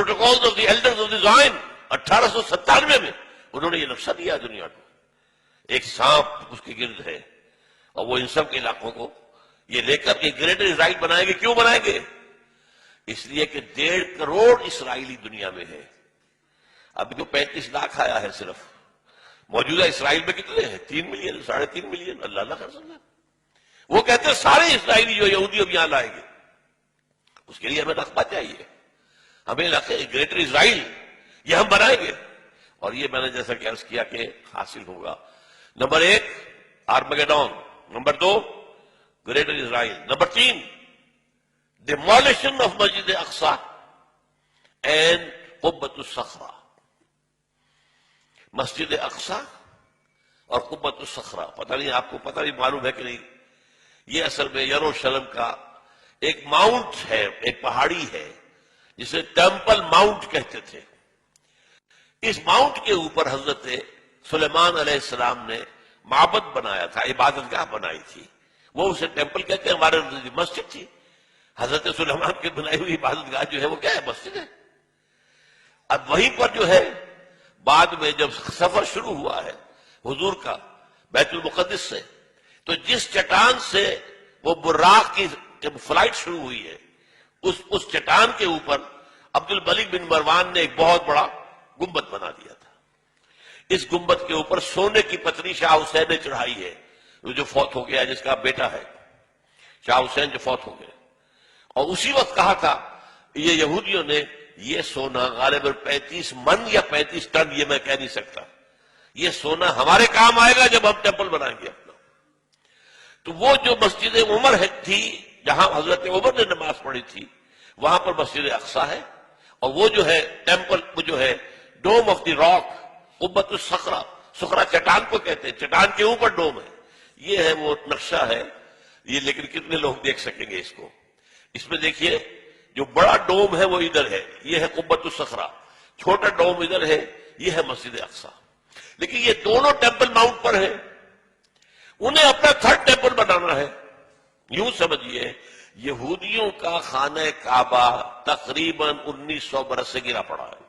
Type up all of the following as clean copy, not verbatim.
Protocols of the Elders of the Zion 1897 میں انہوں نے یہ نقشہ دیا دنیا کو. ایک سانپ اس کے گرد ہے اور وہ ان سب کے علاقوں کو یہ لے کر کے گریٹر اسرائیل بنائیں گے. کیوں بنائیں گے؟ اس لیے کہ 1.5 کروڑ اسرائیلی دنیا میں ہے. ابھی تو 35 لاکھ آیا ہے صرف. موجودہ اسرائیل میں کتنے ہیں؟ 3 ملین 3.5 ملین. اللہ کر سکتا. وہ کہتے ہیں سارے اسرائیلی جو یہودی اب یہاں لائیں گے. اس کے لیے ہمیں رقبہ چاہیے. ہمیں گریٹر اسرائیل یہ ہم بنائیں گے. اور یہ میں نے جیسا کہ عرض کیا کہ حاصل ہوگا. Number 1 Armageddon. Number 2 Greater Israel. Number 3 demolition of Masjid Aqsa and قبۃ الصخرہ. مسجد اقصی اور قبۃ الصخرہ، پتہ نہیں آپ کو پتہ نہیں معلوم ہے کہ نہیں، یہ اصل میں یروشلم کا ایک ماؤنٹ ہے، ایک پہاڑی ہے جسے ٹیمپل ماؤنٹ کہتے تھے. اس ماؤنٹ کے اوپر حضرت سلیمان علیہ السلام نے معبد بنایا تھا، عبادت گاہ بنائی تھی. وہ اسے ٹیمپل کہتے ہیں، ہمارے مسجد تھی. حضرت سلیمان کی بنائی ہوئی عبادت گاہ جو ہے وہ کیا ہے؟ مسجد ہے. اب وہیں پر جو ہے بعد میں جب سفر شروع ہوا ہے حضور کا بیت المقدس سے، تو جس چٹان سے وہ براق کی فلائٹ شروع ہوئی ہے اس چٹان کے اوپر عبد الملک بن مروان نے ایک بہت بڑا گنبد بنا دیا تھا. اس گنبد کے اوپر سونے کی پتری شاہ حسین نے چڑھائی ہے، جو فوت ہو گیا، جس کا بیٹا ہے شاہ حسین جو فوت ہو گئے. اور اسی وقت کہا تھا یہ یہودیوں نے یہ سونا غالباً 35 من یا 35 ٹن، یہ میں کہہ نہیں سکتا، یہ سونا ہمارے کام آئے گا جب ہم ٹیمپل بنائیں گے اپنا. تو وہ جو مسجد عمر تھی جہاں حضرت عمر نے نماز پڑھی تھی، وہاں پر مسجد اقصی ہے. اور وہ جو ہے ٹیمپل، وہ جو ہے ڈوم آف دی راک، قبۃ الصخرہ، صخرہ چٹان کو کہتے ہیں، چٹان کے اوپر ڈوم ہے. یہ ہے وہ نقشہ ہے یہ. لیکن کتنے لوگ دیکھ سکیں گے اس کو؟ اس میں دیکھیے جو بڑا ڈوم ہے وہ ادھر ہے، یہ ہے قبۃ الصخرہ. چھوٹا ڈوم ادھر ہے، یہ ہے مسجد اقصی. لیکن یہ دونوں ٹیمپل ماؤنٹ پر ہیں. انہیں اپنا 3rd ٹیمپل بنانا ہے. یوں سمجھیے یہودیوں کا خانہ کعبہ تقریباً 1900 برس سے گرا پڑا ہے.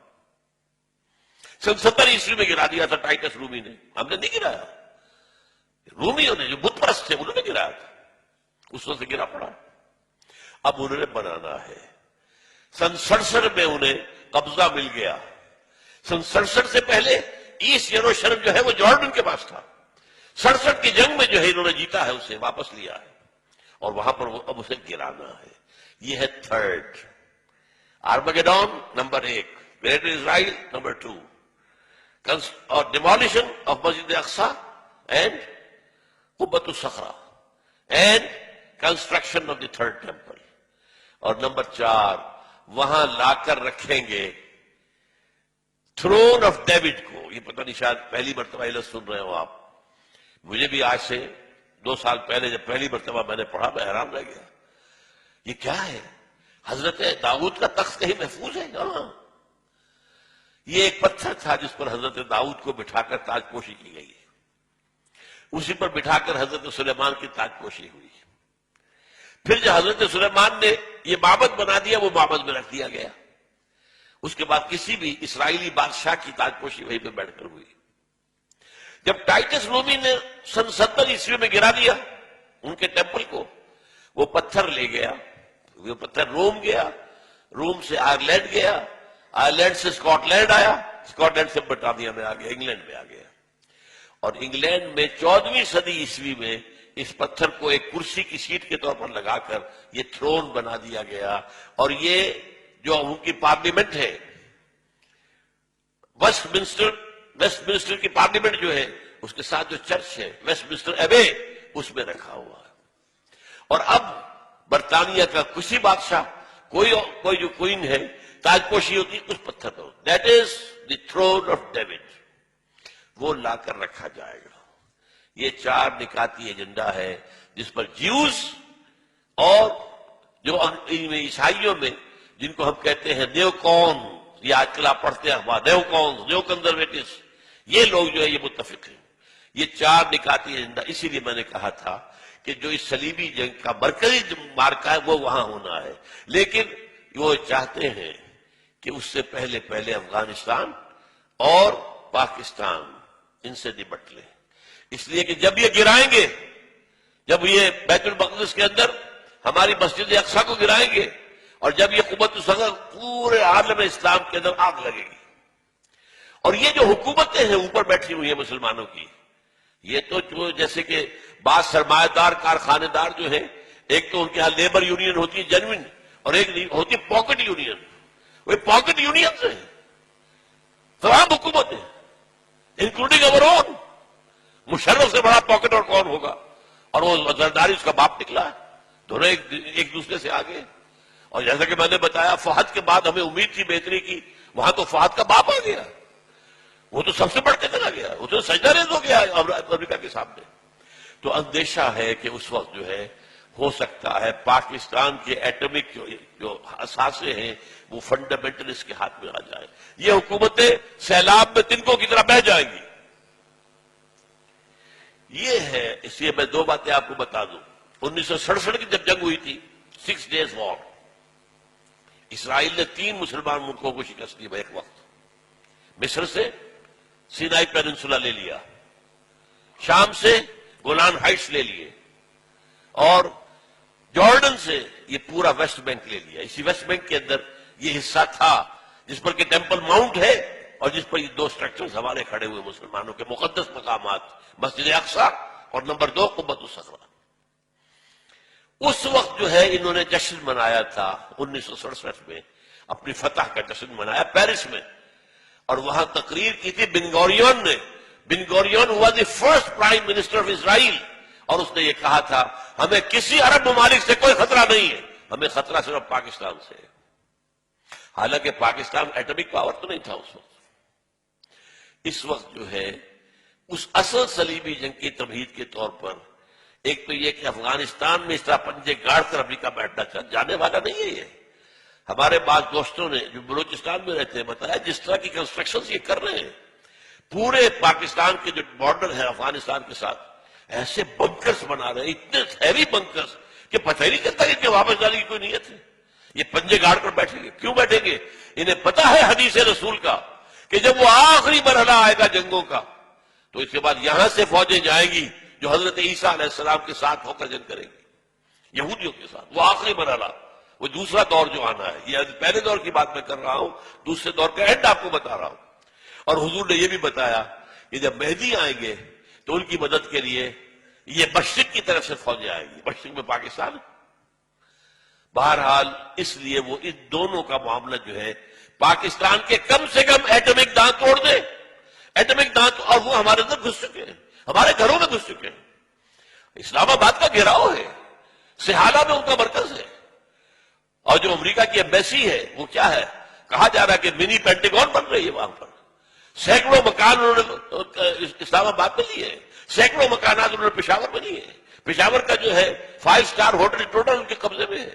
70 عیسوی میں گرا دیا تھا ٹائٹس رومی نے. ہم نے نہیں گرایا، رومیوں نے جو بت پرست تھے انہوں نے گرایا تھا. اس وقت سے گرا پڑا. اب انہوں نے بنانا ہے. 67 میں انہیں قبضہ مل گیا. 67 سے پہلے ایسٹ یروشلم جو ہے وہ جارڈن کے پاس تھا. 67 کی جنگ میں جو ہے انہوں نے جیتا ہے، اسے واپس لیا ہے اور وہاں پر اب اسے گرانا ہے. یہ ہے 3rd Armageddon. Number 1 Greater Israel. Number 2 اور ڈیمولیشن آف مسجد اقصی اینڈ قبۃ الصخرہ and construction of the 3rd temple. اور نمبر 4 وہاں لا کر رکھیں گے تھرون آف ڈیوڈ کو. یہ پتہ نہیں شاید پہلی مرتبہ یہ لفظ سن رہے ہو آپ. مجھے بھی آج سے 2 سال پہلے جب پہلی مرتبہ میں نے پڑھا میں حیران رہ گیا. یہ کیا ہے؟ حضرت داؤد کا تخت کہیں محفوظ ہے؟ ہاں، یہ ایک پتھر تھا جس پر حضرت داؤد کو بٹھا کر تاج پوشی کی گئی ہے. اسی پر بٹھا کر حضرت سلیمان کی تاج پوشی ہوئی. پھر جو حضرت سلیمان نے یہ معبد بنا دیا وہ معبد میں رکھ دیا گیا. اس کے بعد کسی بھی اسرائیلی بادشاہ کی تاج پوشی وہیں پہ بیٹھ کر ہوئی. جب ٹائٹس رومی نے 70 عیسوی میں گرا دیا ان کے ٹیمپل کو، وہ پتھر لے گیا، وہ پتھر روم گیا، روم سے آئرلینڈ گیا، آئرلینڈ سے اسکاٹ لینڈ آیا، اسکاٹ لینڈ سے برطانیہ میں آ گیا، انگلینڈ میں آ گیا. اور انگلینڈ میں 14ویں صدی عیسوی میں اس پتھر کو ایک کرسی کی سیٹ کے طور پر لگا کر یہ تھرون بنا دیا گیا. اور یہ جو ان کی پارلیمنٹ ہے ویسٹ منسٹر کی پارلیمنٹ جو ہے اس کے ساتھ جو چرچ ہے ویسٹ منسٹر ایبے اس میں رکھا ہوا ہے. اور اب برطانیہ کا کسی بادشاہ کوئی جو کوئین ہے تاج پوشی ہوتی اس پتھر پر، that is the throne of David. وہ لا کر رکھا جائے گا. یہ 4 نکاتی ایجنڈا ہے جس پر جیوز اور جو عیسائیوں میں جن کو ہم کہتے ہیں نیو کون، یہ آج کل آپ پڑھتے ہیں نیو کون، نیو کنزرویٹوز، یہ لوگ جو ہے یہ متفق ہیں. یہ 4 نکاتی ایجنڈا. اسی لیے میں نے کہا تھا کہ جو اس صلیبی جنگ کا مرکزی مارکہ ہے وہ وہاں ہونا ہے. لیکن وہ چاہتے ہیں کہ اس سے پہلے افغانستان اور پاکستان ان سے نمٹ لیں، اس لیے کہ جب یہ گرائیں گے، جب یہ بیت المقدس کے اندر ہماری مسجد اقصی کو گرائیں گے، اور جب یہ قوت الصغر پورے عالم اسلام کے اندر آگ لگے گی، اور یہ جو حکومتیں ہیں اوپر بیٹھی ہوئی ہیں مسلمانوں کی، یہ تو جیسے کہ بعض سرمایہ دار کارخانے دار جو ہیں، ایک تو ان کے ہاں لیبر یونین ہوتی ہے جینوئن، اور ایک ہوتی ہے پاکٹ یونین، وہ پاکٹ یونین سے ہیں تمام حکومتیں انکلوڈنگ اوور اون۔ مشرف سے بڑا پاکٹ اور کون ہوگا، اور وہ زرداری اس کا باپ نکلا ہے، دونوں ایک دوسرے سے آگے۔ اور جیسا کہ میں نے بتایا فہد کے بعد ہمیں امید تھی بہتری کی، وہاں تو فہد کا باپ آ گیا، وہ تو سب سے بڑھ کے چلا گیا، وہ تو سجدہ ریز ہو گیا امریکہ کے سامنے۔ تو اندیشہ ہے کہ اس وقت جو ہے ہو سکتا ہے پاکستان کے ایٹمک جو اثاثے ہیں وہ فنڈامنٹلسٹ کے ہاتھ میں آ جائیں، یہ حکومتیں سیلاب میں تنکوں کی طرح بہہ جائیں گی۔ یہ ہے، اس لیے میں دو باتیں آپ کو بتا دوں۔ 1967 کی جب جنگ ہوئی تھی، 6 days وار، اسرائیل نے 3 مسلمان ملکوں کو شکست دی ایک وقت۔ مصر سے سینائی پیننسولا لے لیا، شام سے گولان ہائٹس لے لیے، اور جارڈن سے یہ پورا ویسٹ بینک لے لیا۔ اسی ویسٹ بینک کے اندر یہ حصہ تھا جس پر کہ ٹیمپل ماؤنٹ ہے، اور جس پر یہ 2 سٹرکچرز ہمارے کھڑے ہوئے مسلمانوں کے مقدس مقامات، مسجد اقصی اور نمبر 2 قبۃ الصخرہ۔ اس وقت جو ہے انہوں نے جشن منایا تھا 1967 میں، اپنی فتح کا جشن منایا پیرس میں، اور وہاں تقریر کی تھی بن گوریون نے۔ بن گوریون ہوا the first prime minister of Israel, اور اس نے یہ کہا تھا ہمیں کسی عرب ممالک سے کوئی خطرہ نہیں ہے، ہمیں خطرہ صرف پاکستان سے ہے۔ حالانکہ پاکستان ایٹمک پاور تو نہیں تھا اس وقت۔ اس وقت جو ہے اس اصل صلیبی جنگ کی تمہید کے طور پر ایک تو یہ کہ افغانستان میں اس طرح پنجے گاڑ کر امریکہ بیٹھنا جانے والا نہیں ہے۔ یہ ہمارے بعض دوستوں نے جو بلوچستان میں رہتے ہیں بتایا جس طرح کی کنسٹرکشن یہ کر رہے ہیں، پورے پاکستان کے جو بارڈر ہے افغانستان کے ساتھ ایسے بنکرز بنا رہے ہیں، اتنے ہیوی بنکرز کہ پتہ ہی نہیں چلتا کہ واپس جانے کی کوئی نیت ہے۔ یہ پنجے گاڑ کر بیٹھیں گے، کیوں بیٹھیں گے؟ انہیں پتہ ہے حدیث رسول کا کہ جب وہ آخری مرحلہ آئے گا جنگوں کا تو اس کے بعد یہاں سے فوجیں جائیں گی جو حضرت عیسیٰ علیہ السلام کے ساتھ ہو کر جنگ کریں گی یہودیوں کے ساتھ، وہ آخری مرحلہ، وہ دوسرا دور جو آنا ہے۔ یہ پہلے دور کی بات میں کر رہا ہوں، دوسرے دور کا اینڈ آپ کو بتا رہا ہوں۔ اور حضور نے یہ بھی بتایا کہ جب مہدی آئیں گے تو ان کی مدد کے لیے یہ مشرق کی طرف سے فوجیں آئیں گی، مشرق میں پاکستان ہے۔ بہرحال اس لیے وہ ان دونوں کا معاملہ جو ہے پاکستان کے کم سے کم ایٹمک دانت توڑ دے، ایٹمک دانت، اور وہ ہمارے اندر گھس چکے ہیں، ہمارے گھروں میں گھس چکے ہیں۔ اسلام آباد کا گھیراؤ ہے، سہالہ میں ان کا مرکز ہے، اور جو امریکہ کی ایمبیسی ہے وہ کیا ہے، کہا جا رہا ہے کہ منی پینٹاگون بن رہی ہے وہاں پر، سینکڑوں مکان انہوں نے اسلام آباد میں لیے ہیں، سینکڑوں مکانات انہوں نے پشاور میں لیے ہیں۔ پشاور کا جو ہے 5 اسٹار ہوٹل ٹوٹل ان کے قبضے میں ہے،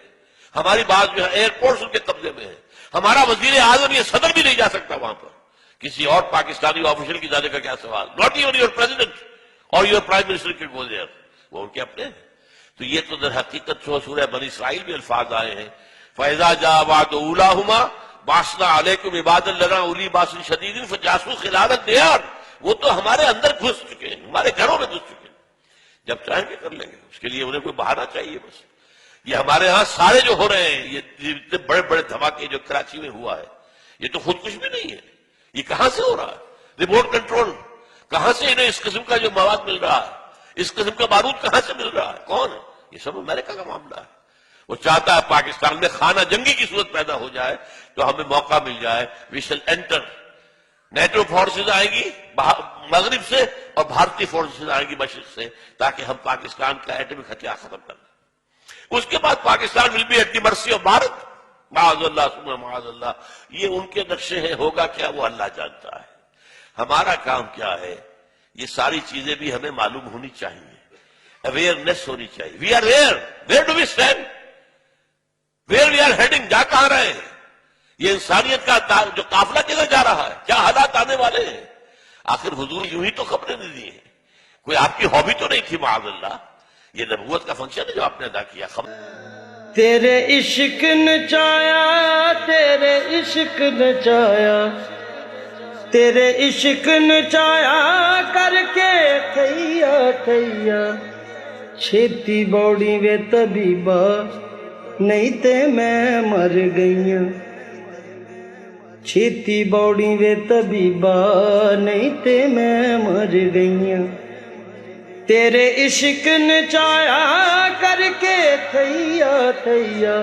ہماری بات جو ہے ایئرپورٹس ان کے قبضے میں ہے، ہمارا وزیر اعظم یہ صدر بھی نہیں جا سکتا وہاں پر، کسی اور پاکستانی آفیشل کی جانے کا کیا سوال، ناٹ ایون یور پریزیڈنٹ اور یور پرائم منسٹر کے گو دیئر، وہ ان کے اپنے ہیں۔ تو یہ تو در حقیقت سورہ بنی اسرائیل میں الفاظ آئے ہیں، فَإِذَا جَاءَ وَعْدُ أُولَاهُمَا بَعَثْنَا عَلَيْكُمْ عِبَادًا لَنَا أُولِي بَأْسٍ شَدِيدٍ فَجَاسُوا خِلَالَ الدِّيَارِ، وہ تو ہمارے اندر گھس چکے ہیں، ہمارے گھروں میں گھس چکے ہیں، جب چاہیں گے کر لیں گے، اس کے لیے انہیں کوئی بہانہ چاہیے بس۔ یہ ہمارے ہاں سارے جو ہو رہے ہیں، یہ اتنے بڑے بڑے دھماکے جو کراچی میں ہوا ہے، یہ تو خود کچھ بھی نہیں ہے، یہ کہاں سے ہو رہا ہے؟ ریموٹ کنٹرول، کہاں سے انہیں اس قسم کا جو مواد مل رہا ہے، اس قسم کا بارود کہاں سے مل رہا ہے، کون ہے؟ یہ سب امریکہ کا معاملہ ہے۔ وہ چاہتا ہے پاکستان میں خانہ جنگی کی صورت پیدا ہو جائے تو ہمیں موقع مل جائے، وی شل انٹر، نیٹو فورسز آئیں گی مغرب سے اور بھارتی فورسز آئیں گی مشرق سے، تاکہ ہم پاکستان کا ایٹمک ہتھیار ختم کر دیں۔ اس کے بعد Pakistan will be at the mercy of Bharat, معاذ اللہ ثم معاذ اللہ۔ یہ ان کے نقشے ہیں، ہوگا کیا وہ اللہ جانتا ہے۔ ہمارا کام کیا ہے، یہ ساری چیزیں بھی ہمیں معلوم ہونی چاہیے، اویئرنیس ہونی چاہیے۔ We are where do we stand, where we are heading, جا کہاں رہے ہیں، یہ انسانیت کا جو قافلہ کدھر جا رہا ہے، کیا حالات آنے والے ہیں۔ آخر حضور یوں ہی تو خبریں نہیں دی ہیں، کوئی آپ کی ہابی تو نہیں تھی معاذ اللہ، یہ نبوت کا فنکشن ہے جو آپ نے ادا کیا۔ تیرے عشق نچایا، تیرے عشق نچایا، تیرے عشق نچایا کر کے تھیا تھیا، چھیتی بوڑی وے طبیبا نہیں تے میں مر گئیاں، چھیتی بوڑی وے طبیبا نہیں تے میں مر گئیاں، تیرے عشق نچایا کر کے تھیا تھیا،